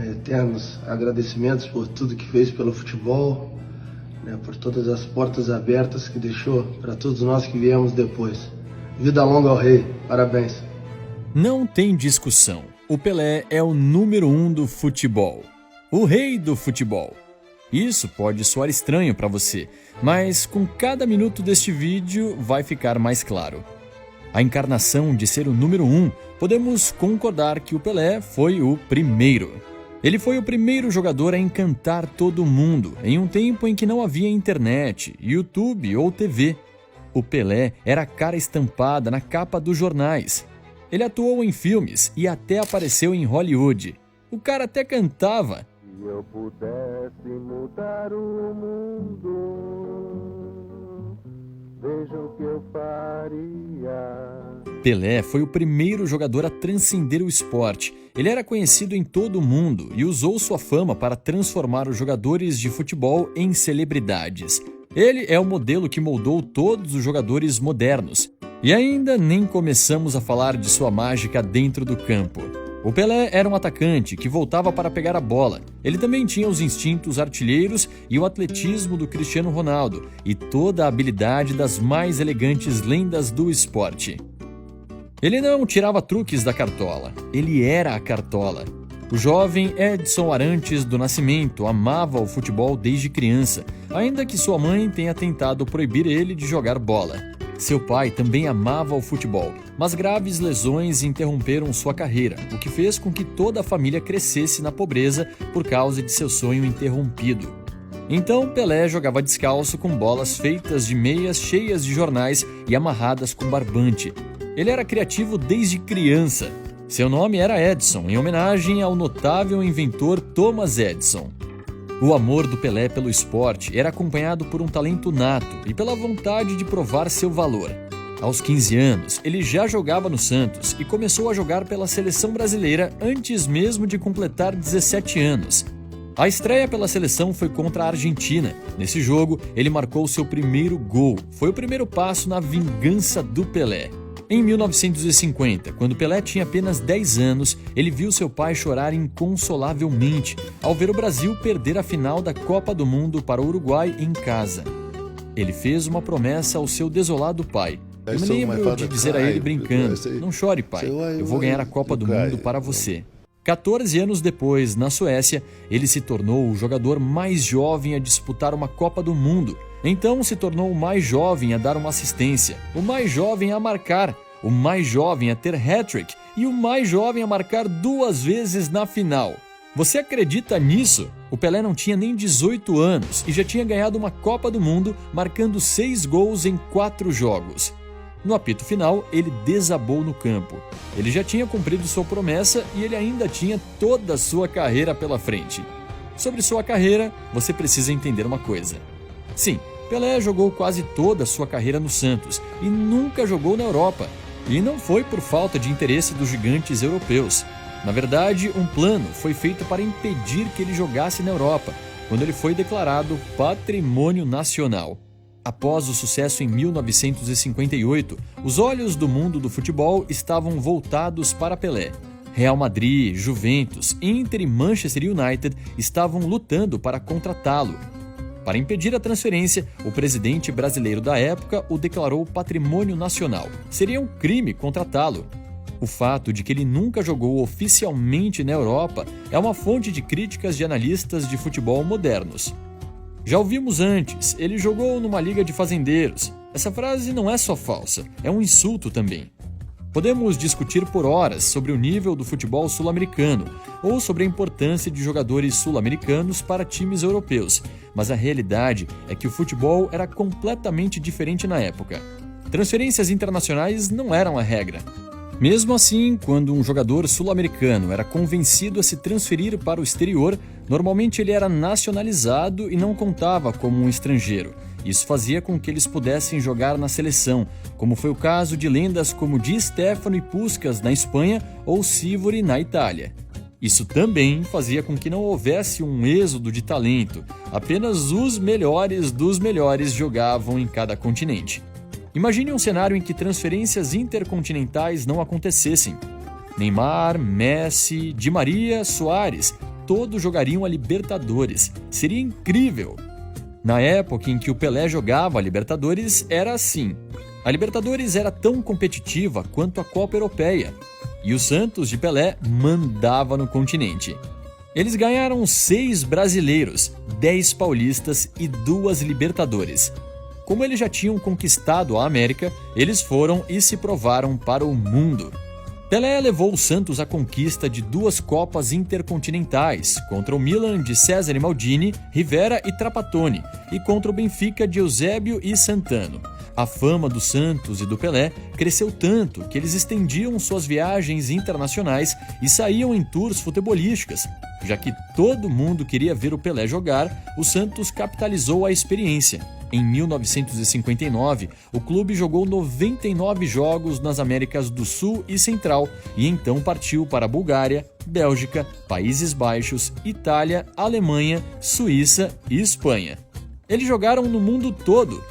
eternos agradecimentos por tudo que fez pelo futebol, por todas as portas abertas que deixou para todos nós que viemos depois. Vida longa ao rei, parabéns. Não tem discussão, o Pelé é o número 1 do futebol, o rei do futebol. Isso pode soar estranho para você, mas com cada minuto deste vídeo vai ficar mais claro. A encarnação de ser o número 1, podemos concordar que o Pelé foi o primeiro. Ele foi o primeiro jogador a encantar todo mundo, em um tempo em que não havia internet, YouTube ou TV. O Pelé era a cara estampada na capa dos jornais. Ele atuou em filmes e até apareceu em Hollywood. O cara até cantava. Se eu pudesse mudar o mundo, veja o que eu faria. Pelé foi o primeiro jogador a transcender o esporte. Ele era conhecido em todo o mundo e usou sua fama para transformar os jogadores de futebol em celebridades. Ele é o modelo que moldou todos os jogadores modernos. E ainda nem começamos a falar de sua mágica dentro do campo. O Pelé era um atacante que voltava para pegar a bola. Ele também tinha os instintos artilheiros e o atletismo do Cristiano Ronaldo e toda a habilidade das mais elegantes lendas do esporte. Ele não tirava truques da cartola, ele era a cartola. O jovem Edson Arantes do Nascimento amava o futebol desde criança, ainda que sua mãe tenha tentado proibir ele de jogar bola. Seu pai também amava o futebol, mas graves lesões interromperam sua carreira, o que fez com que toda a família crescesse na pobreza por causa de seu sonho interrompido. Então Pelé jogava descalço com bolas feitas de meias cheias de jornais e amarradas com barbante. Ele era criativo desde criança. Seu nome era Edson, em homenagem ao notável inventor Thomas Edison. O amor do Pelé pelo esporte era acompanhado por um talento nato e pela vontade de provar seu valor. Aos 15 anos, ele já jogava no Santos e começou a jogar pela seleção brasileira antes mesmo de completar 17 anos. A estreia pela seleção foi contra a Argentina. Nesse jogo, ele marcou seu primeiro gol. Foi o primeiro passo na vingança do Pelé. Em 1950, quando Pelé tinha apenas 10 anos, ele viu seu pai chorar inconsolavelmente ao ver o Brasil perder a final da Copa do Mundo para o Uruguai em casa. Ele fez uma promessa ao seu desolado pai. Eu me lembro de dizer a ele brincando, não chore pai, eu vou ganhar a Copa do Mundo para você. 14 anos depois, na Suécia, ele se tornou o jogador mais jovem a disputar uma Copa do Mundo. Então se tornou o mais jovem a dar uma assistência, o mais jovem a marcar, o mais jovem a ter hat-trick e o mais jovem a marcar 2 vezes na final. Você acredita nisso? O Pelé não tinha nem 18 anos e já tinha ganhado uma Copa do Mundo, marcando 6 gols em 4 jogos. No apito final, ele desabou no campo. Ele já tinha cumprido sua promessa e ele ainda tinha toda a sua carreira pela frente. Sobre sua carreira, você precisa entender uma coisa. Sim, Pelé jogou quase toda a sua carreira no Santos e nunca jogou na Europa. E não foi por falta de interesse dos gigantes europeus. Na verdade, um plano foi feito para impedir que ele jogasse na Europa, quando ele foi declarado Patrimônio Nacional. Após o sucesso em 1958, os olhos do mundo do futebol estavam voltados para Pelé. Real Madrid, Juventus, Inter e Manchester United estavam lutando para contratá-lo. Para impedir a transferência, o presidente brasileiro da época o declarou Patrimônio Nacional. Seria um crime contratá-lo. O fato de que ele nunca jogou oficialmente na Europa é uma fonte de críticas de analistas de futebol modernos. Já ouvimos antes, ele jogou numa liga de fazendeiros. Essa frase não é só falsa, é um insulto também. Podemos discutir por horas sobre o nível do futebol sul-americano ou sobre a importância de jogadores sul-americanos para times europeus, mas a realidade é que o futebol era completamente diferente na época. Transferências internacionais não eram a regra. Mesmo assim, quando um jogador sul-americano era convencido a se transferir para o exterior, normalmente ele era nacionalizado e não contava como um estrangeiro. Isso fazia com que eles pudessem jogar na seleção, como foi o caso de lendas como Di Stéfano e Puskás na Espanha ou Sivori na Itália. Isso também fazia com que não houvesse um êxodo de talento, apenas os melhores dos melhores jogavam em cada continente. Imagine um cenário em que transferências intercontinentais não acontecessem. Neymar, Messi, Di Maria, Suárez, todos jogariam a Libertadores. Seria incrível! Na época em que o Pelé jogava a Libertadores, era assim. A Libertadores era tão competitiva quanto a Copa Europeia. E o Santos de Pelé mandava no continente. Eles ganharam 6 brasileiros, 10 paulistas e 2 Libertadores. Como eles já tinham conquistado a América, eles foram e se provaram para o mundo. Pelé levou o Santos à conquista de 2 Copas Intercontinentais, contra o Milan de Cesare Maldini, Rivera e Trapattoni, e contra o Benfica de Eusébio e Santano. A fama do Santos e do Pelé cresceu tanto que eles estendiam suas viagens internacionais e saíam em tours futebolísticas. Já que todo mundo queria ver o Pelé jogar, o Santos capitalizou a experiência. Em 1959, o clube jogou 99 jogos nas Américas do Sul e Central e então partiu para a Bulgária, Bélgica, Países Baixos, Itália, Alemanha, Suíça e Espanha. Eles jogaram no mundo todo.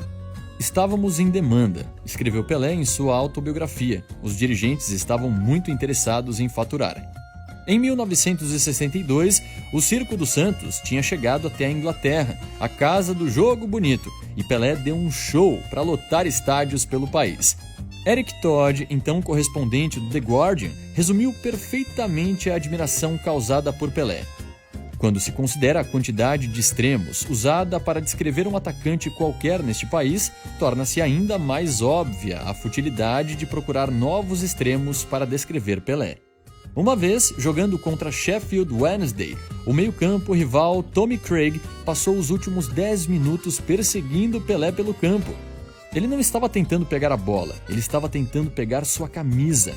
Estávamos em demanda, escreveu Pelé em sua autobiografia. Os dirigentes estavam muito interessados em faturar. Em 1962, o Circo do Santos tinha chegado até a Inglaterra, a casa do jogo bonito, e Pelé deu um show para lotar estádios pelo país. Eric Todd, então correspondente do The Guardian, resumiu perfeitamente a admiração causada por Pelé. Quando se considera a quantidade de extremos usada para descrever um atacante qualquer neste país, torna-se ainda mais óbvia a futilidade de procurar novos extremos para descrever Pelé. Uma vez, jogando contra Sheffield Wednesday, o meio-campo rival Tommy Craig passou os últimos 10 minutos perseguindo Pelé pelo campo. Ele não estava tentando pegar a bola, ele estava tentando pegar sua camisa.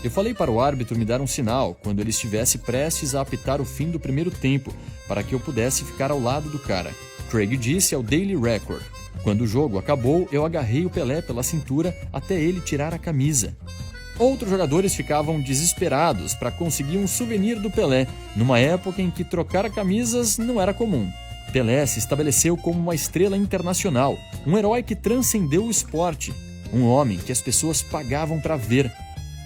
Eu falei para o árbitro me dar um sinal quando ele estivesse prestes a apitar o fim do primeiro tempo, para que eu pudesse ficar ao lado do cara. Craig disse ao Daily Record. Quando o jogo acabou, eu agarrei o Pelé pela cintura até ele tirar a camisa. Outros jogadores ficavam desesperados para conseguir um souvenir do Pelé, numa época em que trocar camisas não era comum. Pelé se estabeleceu como uma estrela internacional, um herói que transcendeu o esporte, um homem que as pessoas pagavam para ver.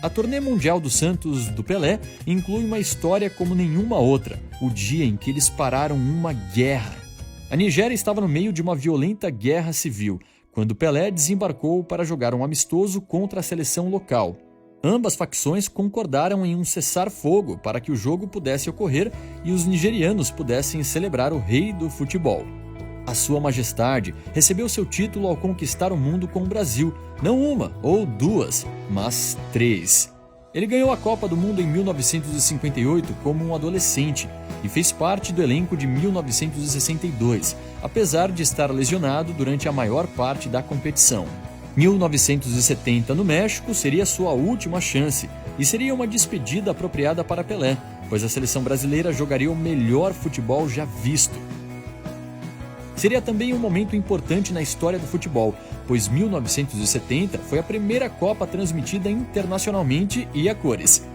A turnê mundial do Santos do Pelé inclui uma história como nenhuma outra, o dia em que eles pararam uma guerra. A Nigéria estava no meio de uma violenta guerra civil, quando Pelé desembarcou para jogar um amistoso contra a seleção local. Ambas facções concordaram em um cessar-fogo para que o jogo pudesse ocorrer e os nigerianos pudessem celebrar o rei do futebol. A Sua Majestade recebeu seu título ao conquistar o mundo com o Brasil, não uma ou 2, mas 3. Ele ganhou a Copa do Mundo em 1958 como um adolescente e fez parte do elenco de 1962, apesar de estar lesionado durante a maior parte da competição. 1970 no México seria sua última chance e seria uma despedida apropriada para Pelé, pois a seleção brasileira jogaria o melhor futebol já visto. Seria também um momento importante na história do futebol, pois 1970 foi a primeira Copa transmitida internacionalmente e a cores.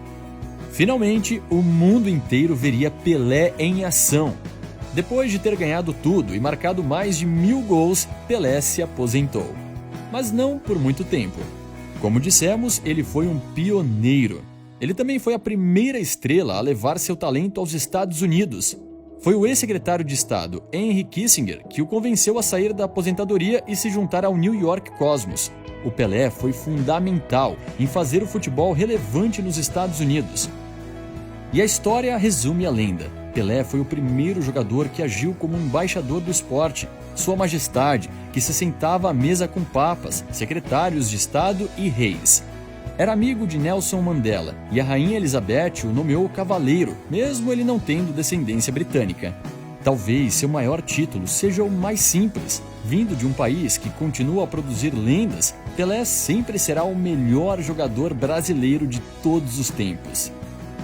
Finalmente, o mundo inteiro veria Pelé em ação. Depois de ter ganhado tudo e marcado mais de 1000 gols, Pelé se aposentou. Mas não por muito tempo. Como dissemos, ele foi um pioneiro. Ele também foi a primeira estrela a levar seu talento aos Estados Unidos. Foi o ex-secretário de Estado, Henry Kissinger, que o convenceu a sair da aposentadoria e se juntar ao New York Cosmos. O Pelé foi fundamental em fazer o futebol relevante nos Estados Unidos. E a história resume a lenda. Pelé foi o primeiro jogador que agiu como um embaixador do esporte, Sua Majestade, que se sentava à mesa com papas, secretários de Estado e reis. Era amigo de Nelson Mandela e a rainha Elizabeth o nomeou cavaleiro, mesmo ele não tendo descendência britânica. Talvez seu maior título seja o mais simples. Vindo de um país que continua a produzir lendas, Pelé sempre será o melhor jogador brasileiro de todos os tempos.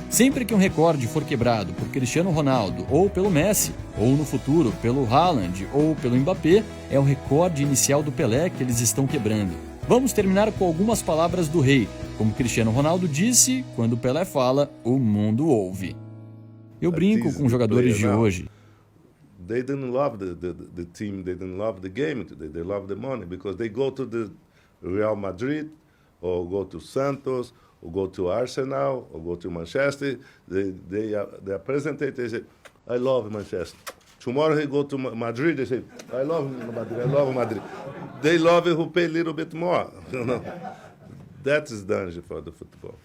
Sempre que um recorde for quebrado por Cristiano Ronaldo ou pelo Messi, ou no futuro pelo Haaland ou pelo Mbappé, é o recorde inicial do Pelé que eles estão quebrando. Vamos terminar com algumas palavras do rei. Como Cristiano Ronaldo disse, quando Pelé fala, o mundo ouve. Eu brinco com jogadores de hoje. They didn't love the team, they didn't love the game today, they love the money because they go to the Real Madrid or go to Santos or go to Arsenal or go to Manchester. They are presented. They say, "I love Manchester." Tomorrow he go to Madrid. They say, "I love Madrid. I love Madrid." They love it who pay a little bit more. You know, that is danger for the football.